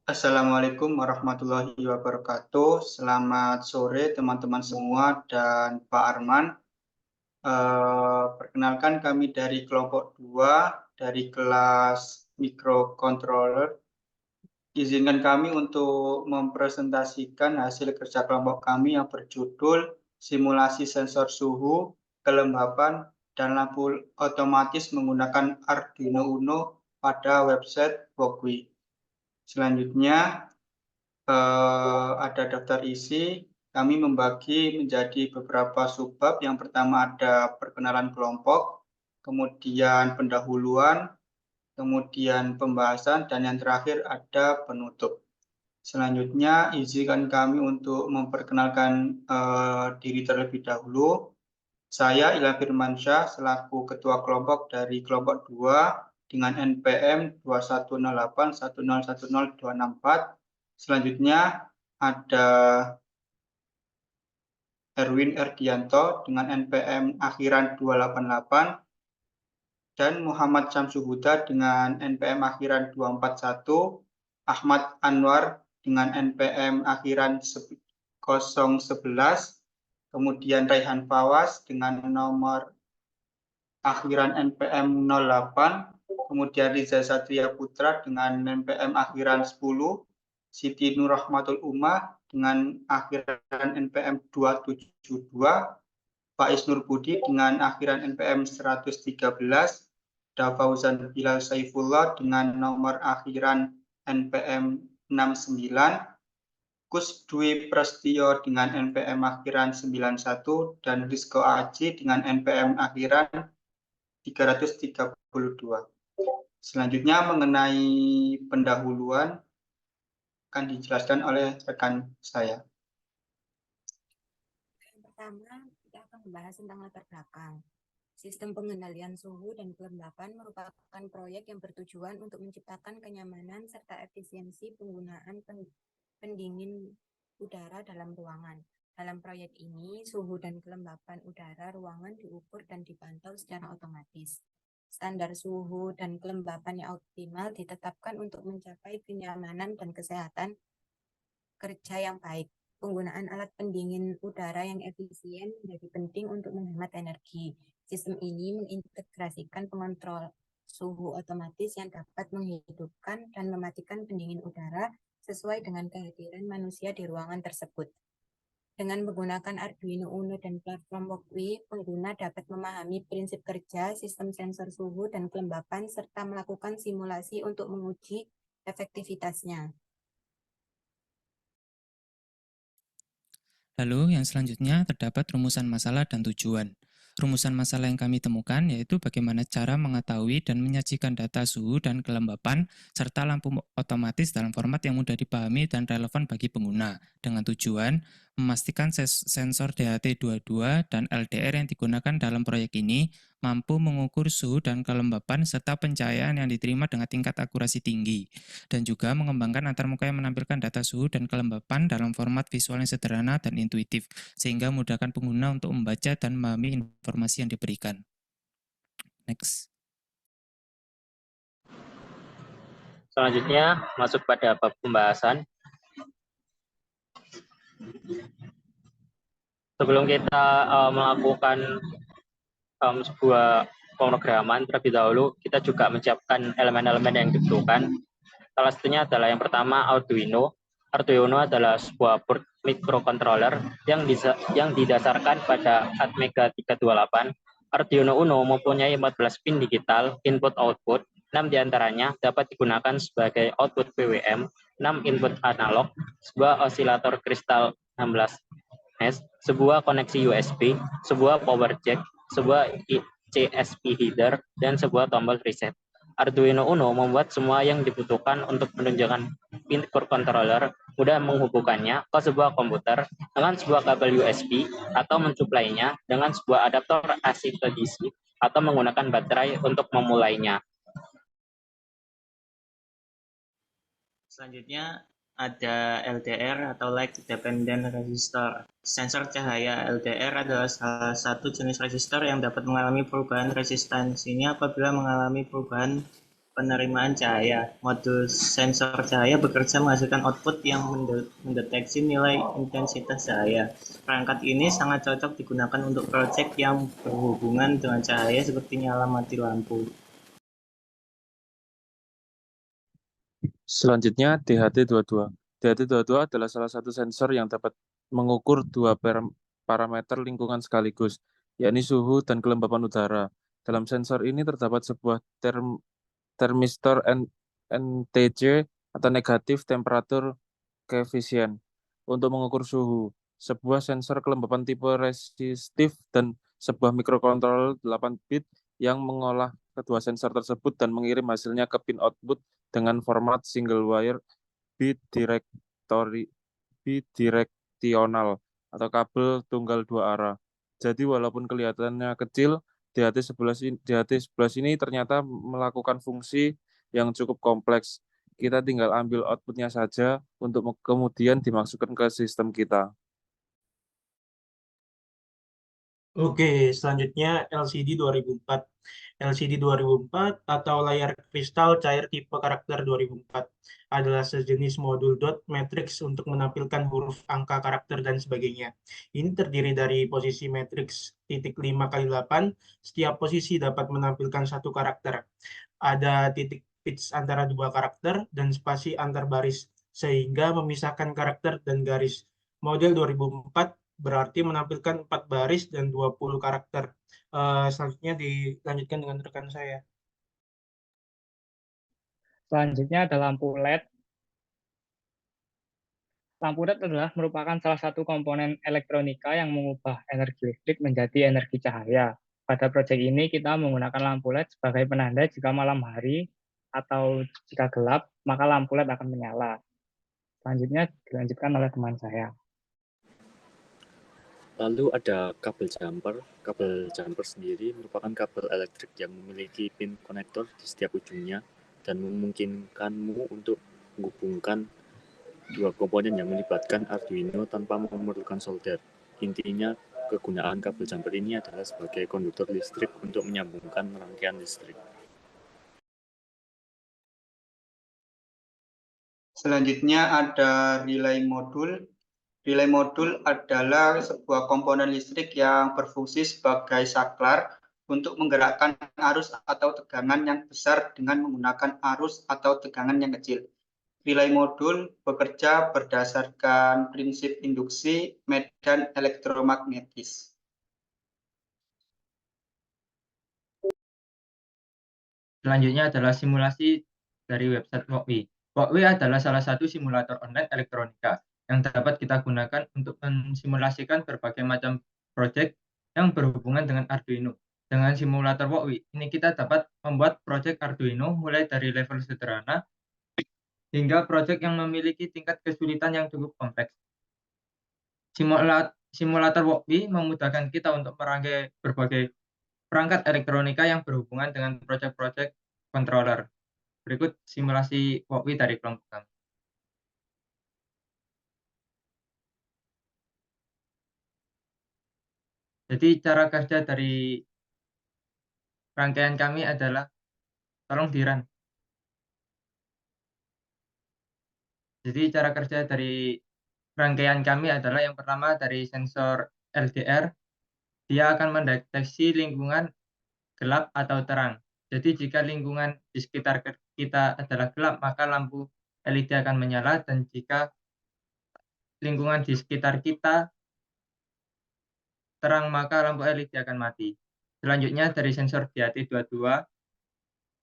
Assalamualaikum warahmatullahi wabarakatuh. Selamat sore teman-teman semua dan Pak Arman. Perkenalkan kami dari kelompok 2 dari kelas microcontroller. Izinkan kami untuk mempresentasikan hasil kerja kelompok kami yang berjudul simulasi sensor suhu, kelembapan, dan lampu otomatis menggunakan Arduino Uno pada website Walkwi. Selanjutnya, ada daftar isi. Kami membagi menjadi beberapa subbab. Yang pertama ada perkenalan kelompok, kemudian pendahuluan, kemudian pembahasan, dan yang terakhir ada penutup. Selanjutnya, izinkan kami untuk memperkenalkan diri terlebih dahulu. Saya Ilham Firmansyah selaku Ketua Kelompok dari Kelompok 2 dengan NPM 21081010264. Selanjutnya ada Erwin Erdianto dengan NPM akhiran 288 dan Muhammad Syamsuhuda dengan NPM akhiran 241, Ahmad Anwar dengan NPM akhiran 011, kemudian Raihan Fawas dengan nomor akhiran NPM 08, kemudian Riza Satria Putra dengan NPM akhiran 10, Siti Nurrahmatul Umah dengan akhiran NPM 272, Faiz Nur Budi dengan akhiran NPM 113, Dafauzan Bilal Saifullah dengan nomor akhiran NPM 69, Kus Dwi Prastio dengan NPM akhiran 91, dan Rizko Aji dengan NPM akhiran 332. Selanjutnya mengenai pendahuluan akan dijelaskan oleh rekan saya. Yang pertama, kita akan membahas tentang latar belakang. Sistem pengendalian suhu dan kelembapan merupakan proyek yang bertujuan untuk menciptakan kenyamanan serta efisiensi penggunaan pendingin udara dalam ruangan. Dalam proyek ini, suhu dan kelembapan udara ruangan diukur dan dipantau secara otomatis. Standar suhu dan kelembapan yang optimal ditetapkan untuk mencapai kenyamanan dan kesehatan kerja yang baik. Penggunaan alat pendingin udara yang efisien menjadi penting untuk menghemat energi. Sistem ini mengintegrasikan pengontrol suhu otomatis yang dapat menghidupkan dan mematikan pendingin udara sesuai dengan kehadiran manusia di ruangan tersebut. Dengan menggunakan Arduino Uno dan platform Walkwi, pengguna dapat memahami prinsip kerja, sistem sensor suhu dan kelembapan, serta melakukan simulasi untuk menguji efektivitasnya. Lalu yang selanjutnya terdapat rumusan masalah dan tujuan. Rumusan masalah yang kami temukan yaitu bagaimana cara mengetahui dan menyajikan data suhu dan kelembapan serta lampu otomatis dalam format yang mudah dipahami dan relevan bagi pengguna, dengan tujuan memastikan sensor DHT22 dan LDR yang digunakan dalam proyek ini mampu mengukur suhu dan kelembapan serta pencahayaan yang diterima dengan tingkat akurasi tinggi, dan juga mengembangkan antarmuka yang menampilkan data suhu dan kelembapan dalam format visual yang sederhana dan intuitif, sehingga memudahkan pengguna untuk membaca dan memahami informasi yang diberikan. Next. Selanjutnya, masuk pada bab pembahasan. Sebelum kita melakukan sebuah pemrograman, terlebih dahulu kita juga menyiapkan elemen-elemen yang dibutuhkan. Salah satunya adalah yang pertama Arduino. Arduino adalah sebuah board microcontroller yang didasarkan pada Atmega 328. Arduino Uno mempunyai 14 pin digital input-output. 6 diantaranya dapat digunakan sebagai output PWM, 6 input analog, sebuah osilator kristal 16 Hz, sebuah koneksi USB, sebuah power jack, sebuah CSP header, dan sebuah tombol reset. Arduino Uno membuat semua yang dibutuhkan untuk menunjukkan microcontroller, mudah menghubungkannya ke sebuah komputer dengan sebuah kabel USB atau mensuplainya dengan sebuah adaptor AC ke DC atau menggunakan baterai untuk memulainya. Selanjutnya ada LDR atau Light Dependent Resistor. Sensor cahaya LDR adalah salah satu jenis resistor yang dapat mengalami perubahan resistansinya apabila mengalami perubahan penerimaan cahaya. Modul sensor cahaya bekerja menghasilkan output yang mendeteksi nilai intensitas cahaya. Perangkat ini sangat cocok digunakan untuk proyek yang berhubungan dengan cahaya seperti nyala mati lampu. Selanjutnya, DHT22. DHT22 adalah salah satu sensor yang dapat mengukur dua parameter lingkungan sekaligus, yakni suhu dan kelembapan udara. Dalam sensor ini terdapat sebuah termistor NTC atau negatif temperatur coefficient untuk mengukur suhu. Sebuah sensor kelembapan tipe resistif dan sebuah mikrokontroller 8 bit yang mengolah kedua sensor tersebut dan mengirim hasilnya ke pin output dengan format single wire bidirektional atau kabel tunggal dua arah. Jadi walaupun kelihatannya kecil, DHT11 ini ternyata melakukan fungsi yang cukup kompleks. Kita tinggal ambil outputnya saja untuk kemudian dimasukkan ke sistem kita. Oke, selanjutnya LCD 2004. LCD 2004 atau layar kristal cair tipe karakter 2004 adalah sejenis modul dot matrix untuk menampilkan huruf, angka, karakter, dan sebagainya. Ini terdiri dari posisi matriks titik 5 kali 8. Setiap posisi dapat menampilkan satu karakter. Ada titik pitch antara dua karakter dan spasi antar baris, sehingga memisahkan karakter dan garis. Model 2004 berarti menampilkan 4 baris dan 20 karakter. Selanjutnya dilanjutkan dengan rekan saya. Selanjutnya ada lampu LED. Lampu LED adalah merupakan salah satu komponen elektronika yang mengubah energi listrik menjadi energi cahaya. Pada proyek ini kita menggunakan lampu LED sebagai penanda jika malam hari atau jika gelap, maka lampu LED akan menyala. Selanjutnya dilanjutkan oleh teman saya. Lalu ada kabel jumper. Kabel jumper sendiri merupakan kabel elektrik yang memiliki pin konektor di setiap ujungnya dan memungkinkanmu untuk menghubungkan dua komponen yang melibatkan Arduino tanpa memerlukan solder. Intinya, kegunaan kabel jumper ini adalah sebagai konduktor listrik untuk menyambungkan rangkaian listrik. Selanjutnya ada relay modul. Relay modul adalah sebuah komponen listrik yang berfungsi sebagai saklar untuk menggerakkan arus atau tegangan yang besar dengan menggunakan arus atau tegangan yang kecil. Relay modul bekerja berdasarkan prinsip induksi medan elektromagnetis. Selanjutnya adalah simulasi dari website Walkwi. Walkwi adalah salah satu simulator online elektronika yang dapat kita gunakan untuk mensimulasikan berbagai macam proyek yang berhubungan dengan Arduino. Dengan simulator Walkwi, ini kita dapat membuat proyek Arduino mulai dari level sederhana hingga proyek yang memiliki tingkat kesulitan yang cukup kompleks. Simulator Walkwi memudahkan kita untuk merangkai berbagai perangkat elektronika yang berhubungan dengan proyek-proyek controller. Berikut simulasi Walkwi dari kelompok kami. Jadi cara kerja dari rangkaian kami adalah, tolong di-run. Jadi cara kerja dari rangkaian kami adalah yang pertama dari sensor LDR, dia akan mendeteksi lingkungan gelap atau terang. Jadi jika lingkungan di sekitar kita adalah gelap, maka lampu LED akan menyala, dan jika lingkungan di sekitar kita terang, maka lampu LED akan mati. Selanjutnya dari sensor DHT22,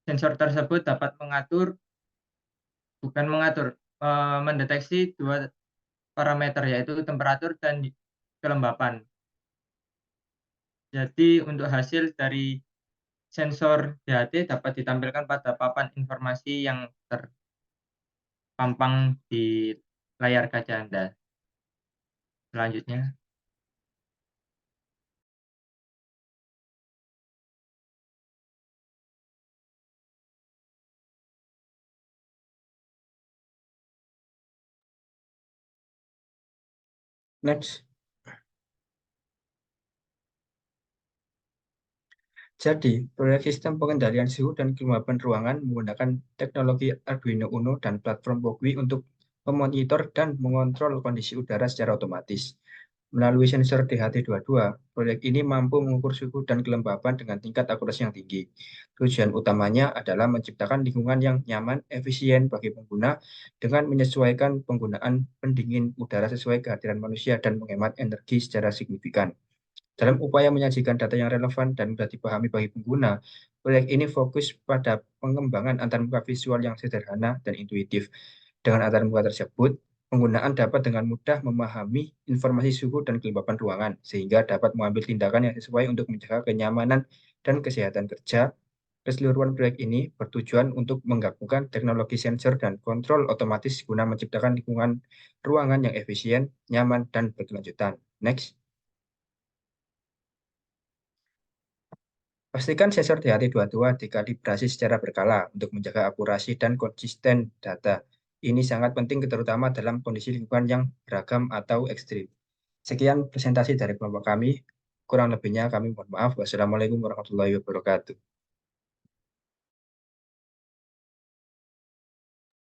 sensor tersebut dapat mendeteksi dua parameter, yaitu temperatur dan kelembapan. Jadi untuk hasil dari sensor DHT dapat ditampilkan pada papan informasi yang terpampang di layar kaca Anda. Selanjutnya. Next. Jadi, proyek sistem pengendalian suhu dan kelembapan ruangan menggunakan teknologi Arduino Uno dan platform Walkwi untuk memonitor dan mengontrol kondisi udara secara otomatis. Melalui sensor DHT22, proyek ini mampu mengukur suhu dan kelembapan dengan tingkat akurasi yang tinggi. Tujuan utamanya adalah menciptakan lingkungan yang nyaman, efisien bagi pengguna dengan menyesuaikan penggunaan pendingin udara sesuai kehadiran manusia dan menghemat energi secara signifikan. Dalam upaya menyajikan data yang relevan dan mudah dipahami bagi pengguna, proyek ini fokus pada pengembangan antarmuka visual yang sederhana dan intuitif. Dengan antarmuka tersebut, penggunaan dapat dengan mudah memahami informasi suhu dan kelembapan ruangan, sehingga dapat mengambil tindakan yang sesuai untuk menjaga kenyamanan dan kesehatan kerja. Keseluruhan proyek ini bertujuan untuk menggabungkan teknologi sensor dan kontrol otomatis guna menciptakan lingkungan ruangan yang efisien, nyaman, dan berkelanjutan. Next. Pastikan sensor DHT22 dikalibrasi secara berkala untuk menjaga akurasi dan konsisten data. Ini sangat penting terutama dalam kondisi lingkungan yang beragam atau ekstrim. Sekian presentasi dari kelompok kami. Kurang lebihnya kami mohon maaf. Wassalamualaikum warahmatullahi wabarakatuh.